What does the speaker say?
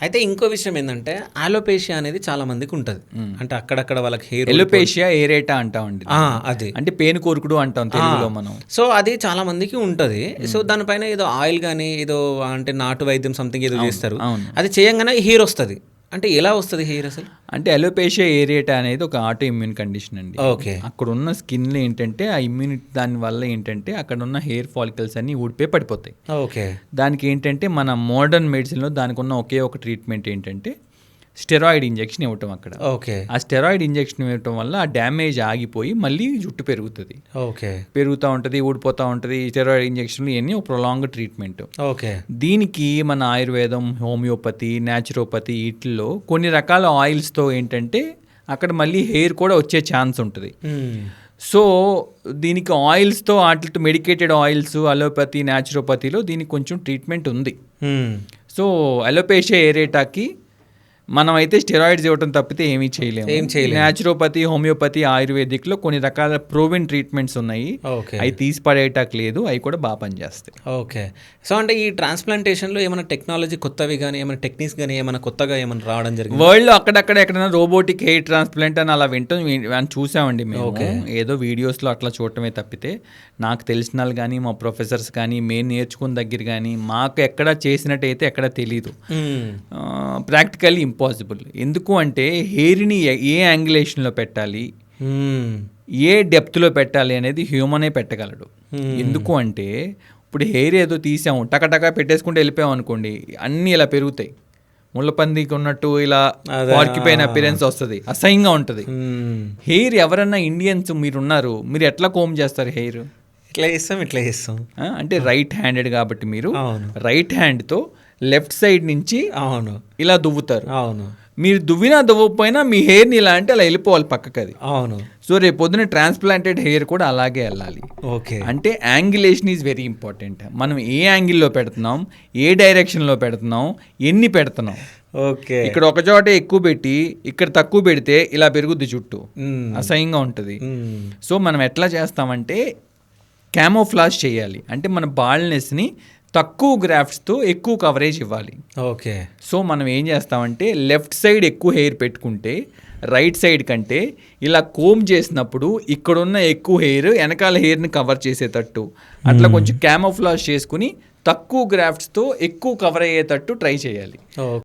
అయితే ఇంకో విషయం ఏంటంటే ఆలోపేషియా అనేది చాలా మందికి ఉంటుంది. అంటే అక్కడక్కడ వాళ్ళకి హెయిర్ ఎలోపేషియా ఏరేటా అంటామండి. అది అంటే పేను కోరుకుడు అంటాం తెలుగులో మనం. సో అది చాలా మందికి ఉంటుంది. సో దానిపైన ఏదో ఆయిల్ కానీ ఏదో అంటే నాటు వైద్యం సంథింగ్ ఏదో చేస్తారు. అది చేయంగానే హెయిర్ వస్తుంది. అంటే ఎలా వస్తుంది హెయిర్ అసలు? అంటే ఎలోపేషియా ఏరియేటా అనేది ఒక ఆటో ఇమ్యూన్ కండిషన్ అండి. ఓకే. అక్కడ ఉన్న స్కిన్లో ఏంటంటే ఆ ఇమ్యూనిటీ దాని వల్ల ఏంటంటే అక్కడ ఉన్న హెయిర్ ఫాలికల్స్ అన్ని ఊడిపోయి పడిపోతాయి. ఓకే. దానికి ఏంటంటే మన మోడర్న్ మెడిసిన్లో దానికి ఉన్న ఒకే ఒక ట్రీట్మెంట్ ఏంటంటే స్టెరాయిడ్ ఇంజెక్షన్ ఇవ్వటం అక్కడ. ఓకే. ఆ స్టెరాయిడ్ ఇంజెక్షన్ ఇవ్వటం వల్ల ఆ డ్యామేజ్ ఆగిపోయి మళ్ళీ జుట్టు పెరుగుతుంది. ఓకే. పెరుగుతూ ఉంటుంది, ఊడిపోతూ ఉంటుంది. స్టెరాయిడ్ ఇంజెక్షన్లు ఇవన్నీ ఒక ప్రొలాంగ్ ట్రీట్మెంట్. ఓకే. దీనికి మన ఆయుర్వేదం, హోమియోపతి, న్యాచురోపతి వీటిల్లో కొన్ని రకాల ఆయిల్స్తో ఏంటంటే అక్కడ మళ్ళీ హెయిర్ కూడా వచ్చే ఛాన్స్ ఉంటుంది. సో దీనికి ఆయిల్స్తో వాటితో మెడికేటెడ్ ఆయిల్స్ అలోపతి, న్యాచురోపతిలో దీనికి కొంచెం ట్రీట్మెంట్ ఉంది. సో అలోపేషియా ఏరేటాకి మనం అయితే స్టెరాయిడ్స్ ఇవ్వటం తప్పితే ఏమీ చేయలేము. న్యాచురోపతి, హోమియోపతి, ఆయుర్వేదిక్లో కొన్ని రకాల ప్రోవెన్ ట్రీట్మెంట్స్ ఉన్నాయి. అవి తీసి పడేటాక్ లేదు, అవి కూడా బాగా పనిచేస్తాయి. ఓకే. సో అంటే ఈ ట్రాన్స్ప్లాంటేషన్లో ఏమైనా టెక్నాలజీ కొత్తవి కానీ ఏమైనా టెక్నిక్స్ కానీ ఏమైనా కొత్తగా ఏమైనా రావడం జరిగింది? వరల్డ్లో అక్కడక్కడ ఎక్కడైనా రోబోటిక్ హెయిర్ ట్రాన్స్ప్లాంట్ అని అలా వింటాం చూసామండి మేము. ఏదో వీడియోస్లో అట్లా చూడటమే తప్పితే నాకు తెలిసిన వాళ్ళు కానీ మా ప్రొఫెసర్స్ కానీ మేము నేర్చుకున్న దగ్గర కానీ మాకు ఎక్కడ చేసినట్టయితే ఎక్కడ తెలీదు. Practically impossible. ఎందుకు అంటే హెయిర్ని ఏ యాంగిలేషన్లో పెట్టాలి, ఏ డెప్త్లో పెట్టాలి అనేది హ్యూమనే పెట్టగలడు. ఎందుకు అంటే ఇప్పుడు హెయిర్ ఏదో తీసాము టకటకా పెట్టేసుకుంటే వెళ్ళిపోయాం అనుకోండి, అన్నీ ఇలా పెరుగుతాయి. ముళ్ళపందికి ఉన్నట్టు ఇలా వారికిపోయిన అపిరెన్స్ వస్తుంది, అసహ్యంగా ఉంటుంది. హెయిర్ ఎవరన్నా ఇండియన్స్ మీరున్నారు, మీరు ఎట్లా కోమ్ చేస్తారు హెయిర్? ఇట్లా చేస్తాం. అంటే రైట్ హ్యాండెడ్ కాబట్టి మీరు రైట్ హ్యాండ్తో లెఫ్ట్ సైడ్ నుంచి ఇలా దువ్వుతారు. మీరు దువ్వినా దువ్వకపోయినా మీ హెయిర్ని ఇలా అంటే అలా వెళ్ళిపోవాలి పక్కకి అది. సో రేపు పొద్దున ట్రాన్స్ప్లాంటెడ్ హెయిర్ కూడా అలాగే వెళ్ళాలి. అంటే యాంగిలేషన్ ఈజ్ వెరీ ఇంపార్టెంట్. మనం ఏ యాంగిల్లో పెడుతున్నాం, ఏ డైరెక్షన్లో పెడుతున్నాం, ఎన్ని పెడుతున్నాం. ఓకే. ఇక్కడ ఒక చోట ఎక్కువ పెట్టి ఇక్కడ తక్కువ పెడితే ఇలా పెరుగుద్ది జుట్టు, అసహ్యంగా ఉంటుంది. సో మనం ఎట్లా చేస్తామంటే క్యామోఫ్లాజ్ చేయాలి. అంటే మన బాల్నెస్ని తక్కువ గ్రాఫ్ట్స్తో ఎక్కువ కవరేజ్ ఇవ్వాలి. ఓకే. సో మనం ఏం చేస్తామంటే లెఫ్ట్ సైడ్ ఎక్కువ హెయిర్ పెట్టుకుంటే రైట్ సైడ్ కంటే ఇలా కోమ్ చేసినప్పుడు ఇక్కడున్న ఎక్కువ హెయిర్ వెనకాల హెయిర్ని కవర్ చేసేటట్టు అట్లా కొంచెం క్యామోఫ్లాజ్ చేసుకుని తక్కువ గ్రాఫ్ట్స్తో ఎక్కువ కవర్ అయ్యేటట్టు ట్రై చేయాలి.